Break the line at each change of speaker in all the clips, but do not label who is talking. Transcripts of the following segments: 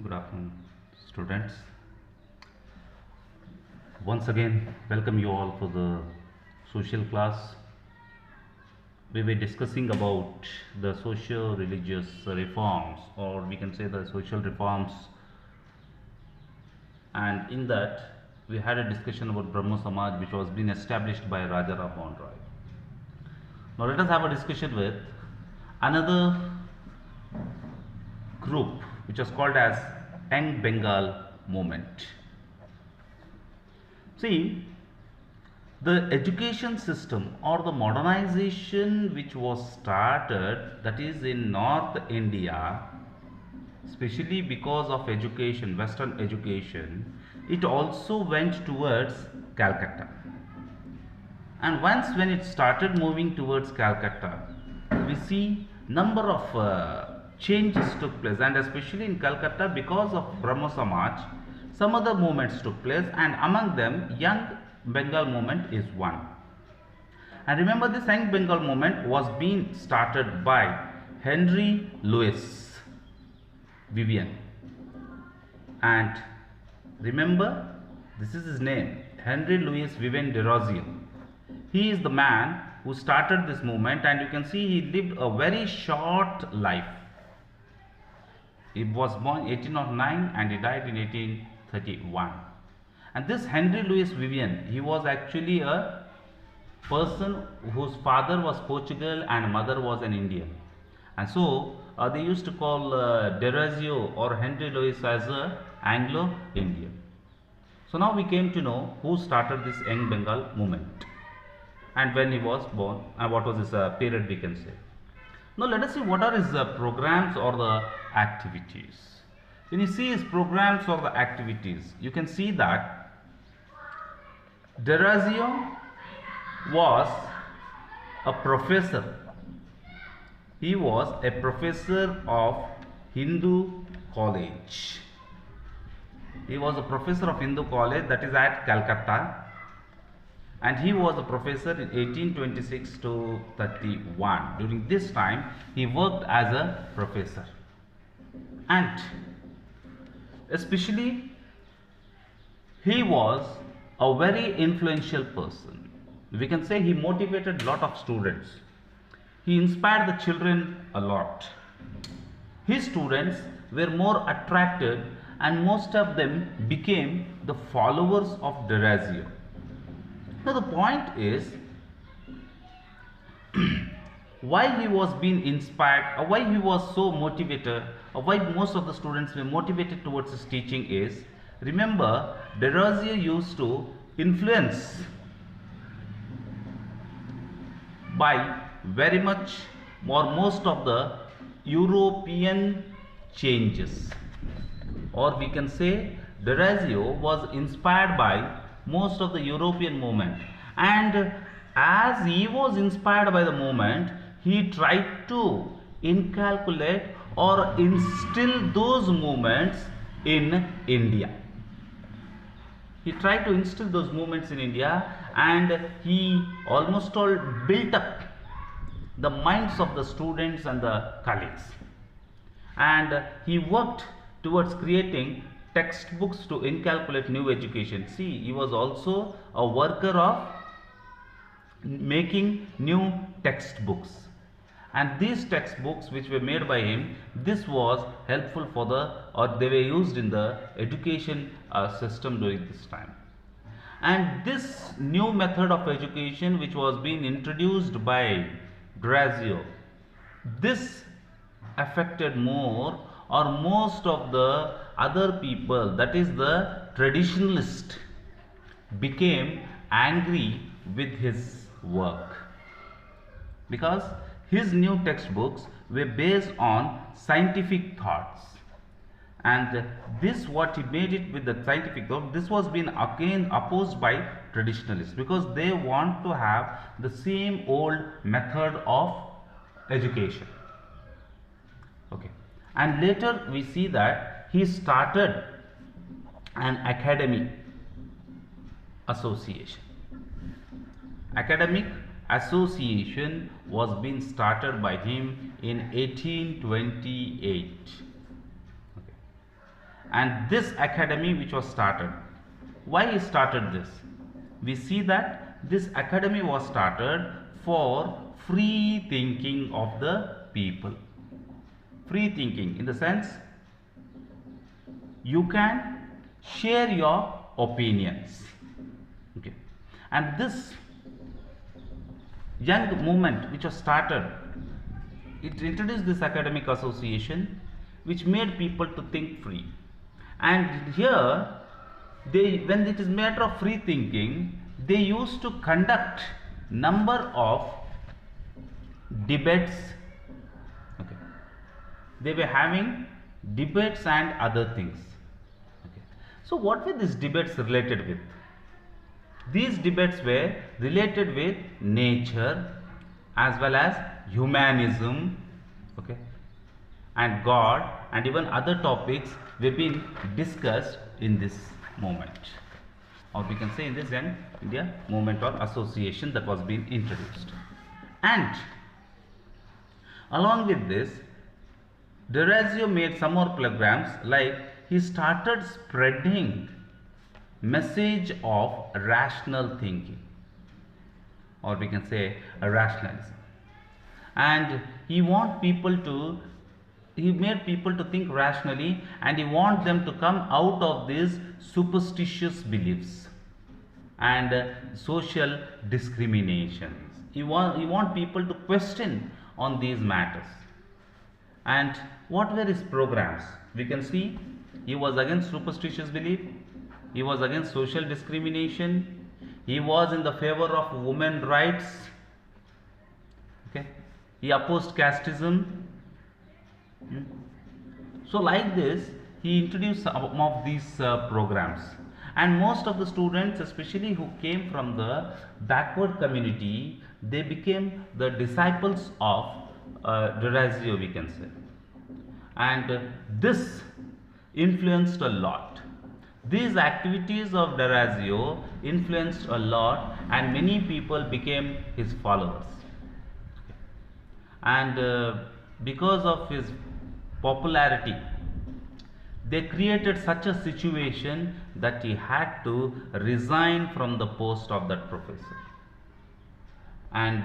Good afternoon, students. Once again, welcome you all for the social class. We were discussing about the social religious reforms, or we can say the social reforms, and in that we had a discussion about Brahmo Samaj, which was being established by Raja Ram Mohan Roy. Now let us have a discussion with another group, which was called as Young Bengal Movement. See, the education system or the modernization which was started, that is in North India, especially because of education, Western education, it also went towards Calcutta. And once when it started moving towards Calcutta, we see number of changes took place, and especially in Calcutta, because of Brahmo Samaj, some other movements took place, and among them Young Bengal movement is one. And remember, this Young Bengal movement was being started by Henry Louis Vivian. And remember, this is his name, Henry Louis Vivian Desrosiers. He is the man who started this movement, and you can see he lived a very short life. He was born 1809 and he died in 1831. And this Henry Louis Vivian, he was actually a person whose father was Portugal and mother was an Indian. And so they used to call Desrosiers or Henry Louis as a Anglo-Indian. So now we came to know who started this Young Bengal movement and when he was born and what was his period, we can say. Now let us see what are his programs or the activities. When you see his programs or the activities, you can see that Desrosiers was a professor. He was a professor of Hindu College. He was a professor of Hindu College, that is at Calcutta, and he was a professor in 1826 to 31. During this time, he worked as a professor, and especially he was a very influential person. We can say he motivated a lot of students. He inspired the children a lot. His students were more attracted, and most of them became the followers of Desrosiers. Now the point is, why he was being inspired, or why he was so motivated, or why most of the students were motivated towards his teaching is, remember, Desrosiers used to influence by very much or most of the European changes, or we can say Desrosiers was inspired by most of the European movement, and as he was inspired by the movement, he tried to inculcate or instill those movements in India. He tried to instill those movements in India, and he almost all built up the minds of the students and the colleagues, and he worked towards creating textbooks to inculcate new education. See, he was also a worker of making new textbooks, and these textbooks which were made by him, this was helpful for the, or they were used in the education system during this time. And this new method of education which was being introduced by Desrosiers, this affected more or most of the other people, that is the traditionalist, became angry with his work, because his new textbooks were based on scientific thoughts, and this what he made it with the scientific thought, this was being again opposed by traditionalists, because they want to have the same old method of education. Okay. And later we see that he started an academic association. Academic association was being started by him in 1828. Okay. And this academy which was started, why he started this? We see that this academy was started for free thinking of the people. Free thinking in the sense you can share your opinions. Okay. And this young movement which was started, it introduced this academic association which made people to think free. And here when it is matter of free thinking, they used to conduct number of debates. Okay. They were having debates and other things. Okay. So what were these debates related with? These debates were related with nature as well as humanism, okay, and God, and even other topics were being discussed in this movement, or we can say in this Young India movement or association that was being introduced. And along with this, D'Orazio made some more programs, like he started spreading message of rational thinking, or we can say a rationalism. And he made people to think rationally, and he want them to come out of these superstitious beliefs and social discriminations. He want people to question on these matters. And what were his programs? We can see he was against superstitious belief, he was against social discrimination, he was in the favor of women rights, okay, he opposed casteism. So like this, he introduced some of these programs, and most of the students, especially who came from the backward community, they became the disciples of D'Orazio, we can say. And this influenced a lot. These activities of D'Orazio influenced a lot, and many people became his followers. And because of his popularity, they created such a situation that he had to resign from the post of that professor. And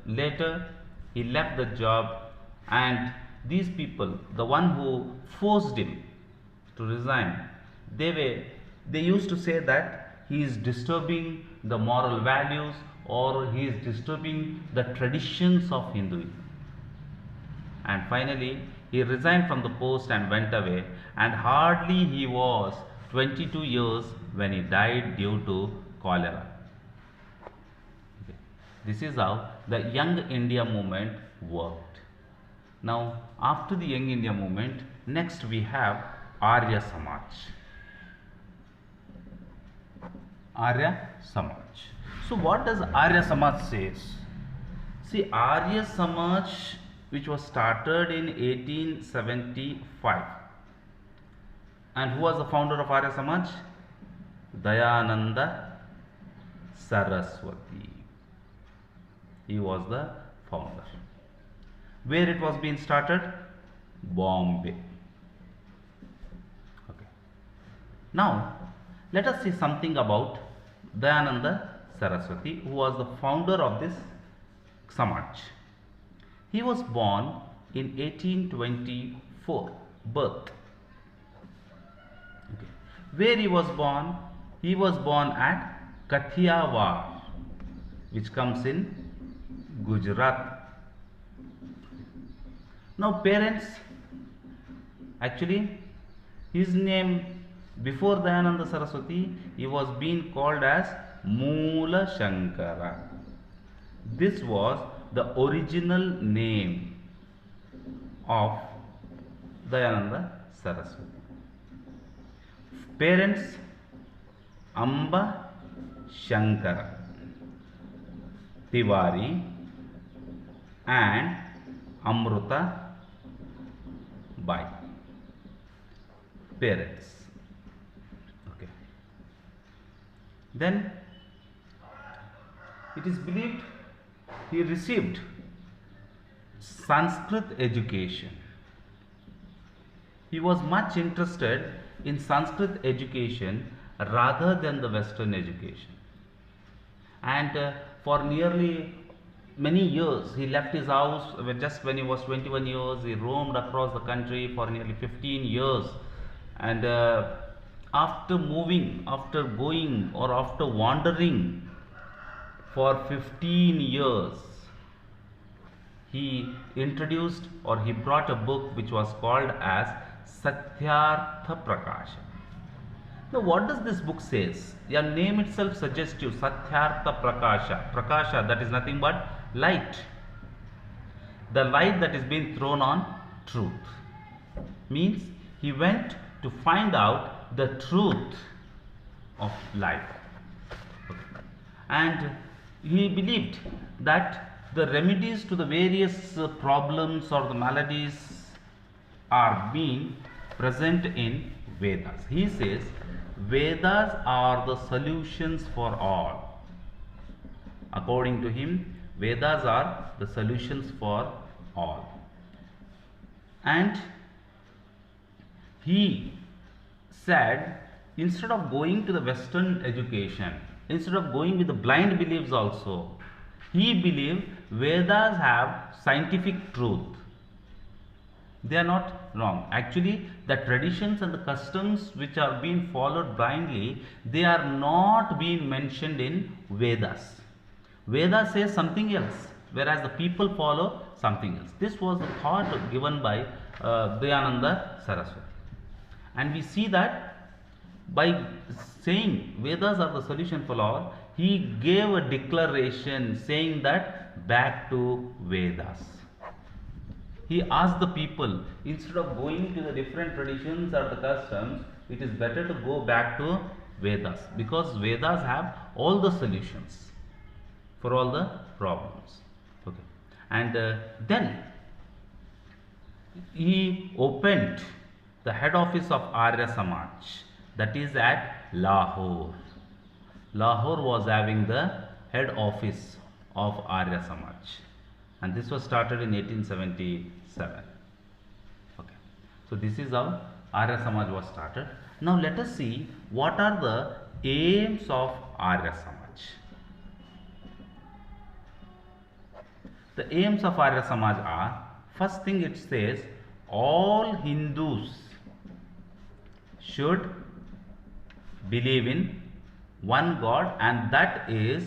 later he left the job, and these people, the one who forced him to resign, they used to say that he is disturbing the moral values, or he is disturbing the traditions of Hinduism. And finally he resigned from the post and went away, and hardly he was 22 years when he died due to cholera. Okay. This is how the Young India movement worked. Now after the Young India movement, next we have Arya Samaj. Arya Samaj. So what does Arya Samaj says? See, Arya Samaj, which was started in 1875, and who was the founder of Arya Samaj? Dayananda Saraswati. He was the founder. Where it was being started? Bombay. Okay. Now let us see something about Dayananda Saraswati, who was the founder of this Samaj. He was born in 1824, birth. Okay. Where he was born? He was born at Kathiawar, which comes in Gujarat. Now parents, actually his name before Dayananda Saraswati, he was being called as Moola Shankara. This was the original name of Dayananda Saraswati. Parents, Amba Shankara Tiwari and Amruta Bai. Parents. Okay. Then it is believed he received Sanskrit education. He was much interested in Sanskrit education rather than the Western education. And for nearly many years he left his house. Just when he was 21 years, he roamed across the country for nearly 15 years. And after moving, after going, or after wandering for 15 years, he introduced, or he brought a book which was called as Satyartha Prakasha. Now, what does this book says? Your name itself suggests you, Satyartha Prakasha. Prakasha, that is nothing but light. The light that is being thrown on truth. Means he went to find out the truth of life. And he believed that the remedies to the various problems or the maladies are being present in Vedas. He says Vedas are the solutions for all. According to him, Vedas are the solutions for all. And he said, instead of going to the Western education, instead of going with the blind beliefs also, he believed Vedas have scientific truth. They are not wrong. Actually, the traditions and the customs which are being followed blindly, they are not being mentioned in Vedas. Vedas says something else, whereas the people follow something else. This was the thought given by Dayananda Saraswati. And we see that by saying Vedas are the solution for all, he gave a declaration saying that back to Vedas. He asked the people, instead of going to the different traditions or the customs, it is better to go back to Vedas, because Vedas have all the solutions for all the problems. Okay. And then he opened the head office of Arya Samaj, that is at Lahore. Lahore was having the head office of Arya Samaj, and this was started in 1877. Okay, so this is how Arya Samaj was started. Now let us see what are the aims of Arya Samaj. The aims of Arya Samaj are, first thing it says, all Hindus should believe in one God, and that is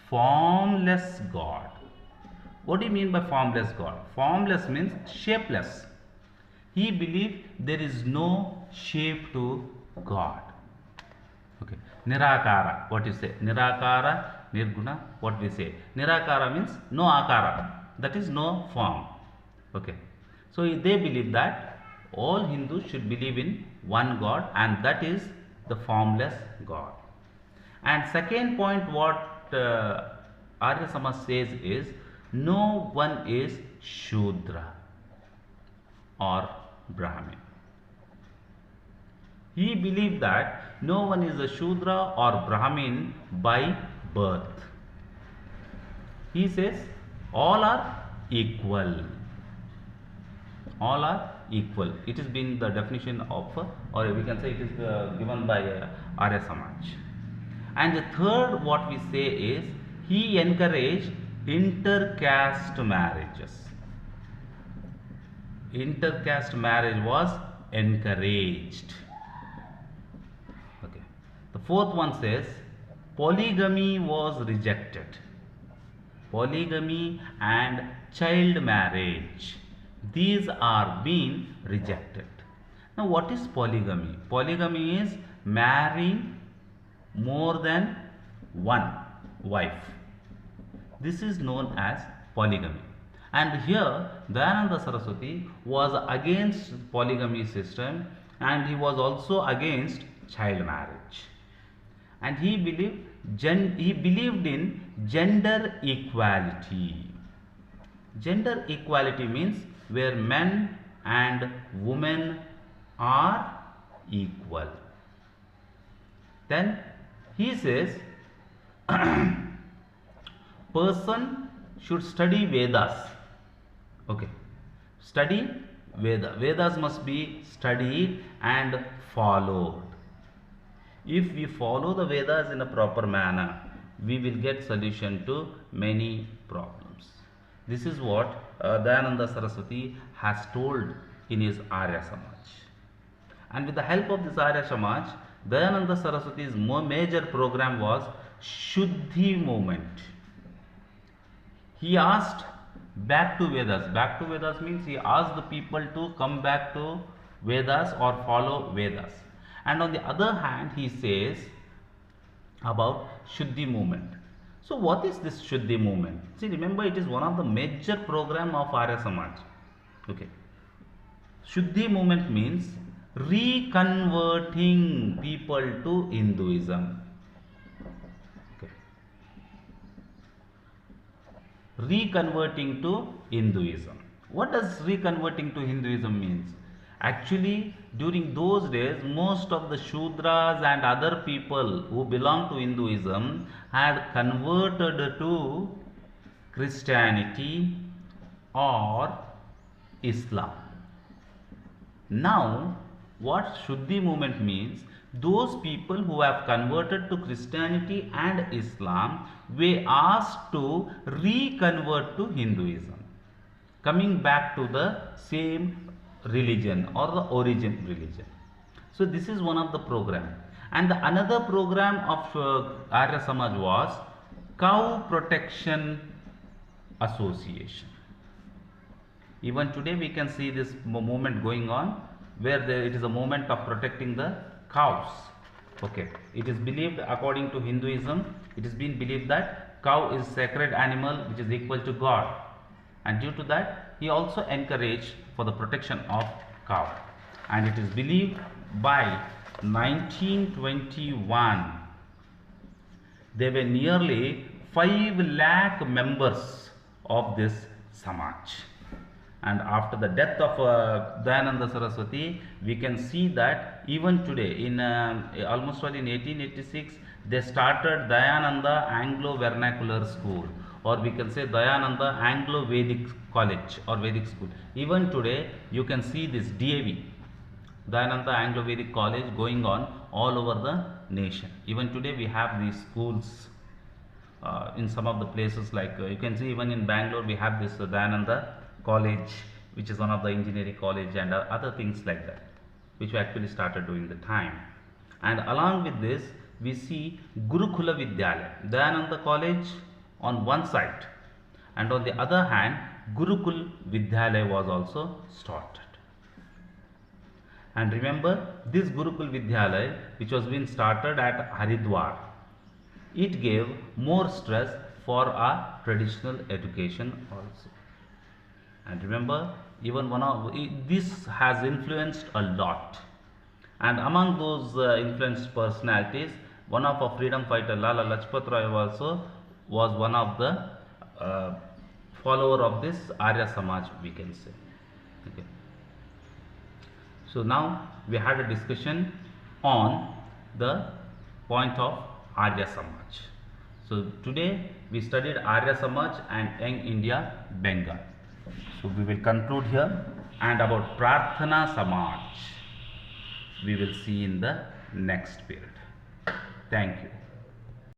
formless God. What do you mean by formless God? Formless means shapeless. He believed there is no shape to God. Okay. Nirakara, what you say? Nirakara, Nirguna, what we say? Nirakara means no akara, that is no form. Okay. So they believe that all Hindus should believe in one God, and that is the formless God. And second point, what Arya Samaj says is, no one is Shudra or Brahmin. He believed that no one is a Shudra or Brahmin by birth. He says all are equal. All are equal. It has been the definition of, or we can say it is given by Arya Samaj. And the third, what we say is, he encouraged intercaste marriages. Intercaste marriage was encouraged. Okay. The fourth one says polygamy was rejected. Polygamy and child marriage, these are being rejected. Now what is polygamy? Polygamy is marrying more than one wife. This is known as polygamy. And here Dayananda Saraswati was against polygamy system, and he was also against child marriage. And he believed in gender equality. Gender equality means where men and women are equal. Then he says person should study Vedas. Okay, study Vedas must be studied and followed. If we follow the Vedas in a proper manner, we will get solution to many problems. This is what Dayananda Saraswati has told in his Arya Samaj. And with the help of this Arya Samaj, Dayananda Saraswati's major program was Shuddhi movement. He asked back to Vedas. Back to Vedas means he asked the people to come back to Vedas or follow Vedas. And on the other hand, he says about Shuddhi movement. So what is this Shuddhi movement? See, remember, it is one of the major program of Arya Samaj. Okay. Shuddhi movement means reconverting people to Hinduism. Okay. Reconverting to Hinduism. What does reconverting to Hinduism means? Actually, during those days, most of the Shudras and other people who belong to Hinduism had converted to Christianity or Islam. Now, what Shuddhi movement means, those people who have converted to Christianity and Islam were asked to reconvert to Hinduism, coming back to the same religion or the origin religion. So this is one of the program. And the another program of Arya Samaj was Cow Protection Association. Even today we can see this movement going on, where it is a movement of protecting the cows. Okay, it is believed, according to Hinduism, it is been believed that cow is sacred animal which is equal to God, and due to that he also encouraged for the protection of cow. And it is believed by 1921 there were nearly 5 lakh members of this Samaj. And after the death of Dayananda Saraswati, we can see that even today, in almost in 1886, they started Dayananda Anglo Vernacular School, or we can say Dayananda Anglo Vedic College or Vedic School. Even today, you can see this DAV, Dayananda Anglo Vedic College, going on all over the nation. Even today, we have these schools in some of the places, like you can see even in Bangalore, we have this Dayananda College, which is one of the engineering college, and other things like that, which we actually started during the time. And along with this, we see Gurukula Vidyalaya, Dayananda College on one side, and on the other hand, Gurukul Vidyalaya was also started. And remember, this Gurukul Vidyalaya, which was being started at Haridwar, it gave more stress for our traditional education also. And remember, even this has influenced a lot. And among those influenced personalities, one of our freedom fighter, Lala Lajpat Rai, also was one of the follower of this Arya Samaj, we can say. Okay. So now we had a discussion on the point of Arya Samaj. So today we studied Arya Samaj and Young India, Bengal. So we will conclude here, and about Prarthana Samaj we will see in the next period. Thank you.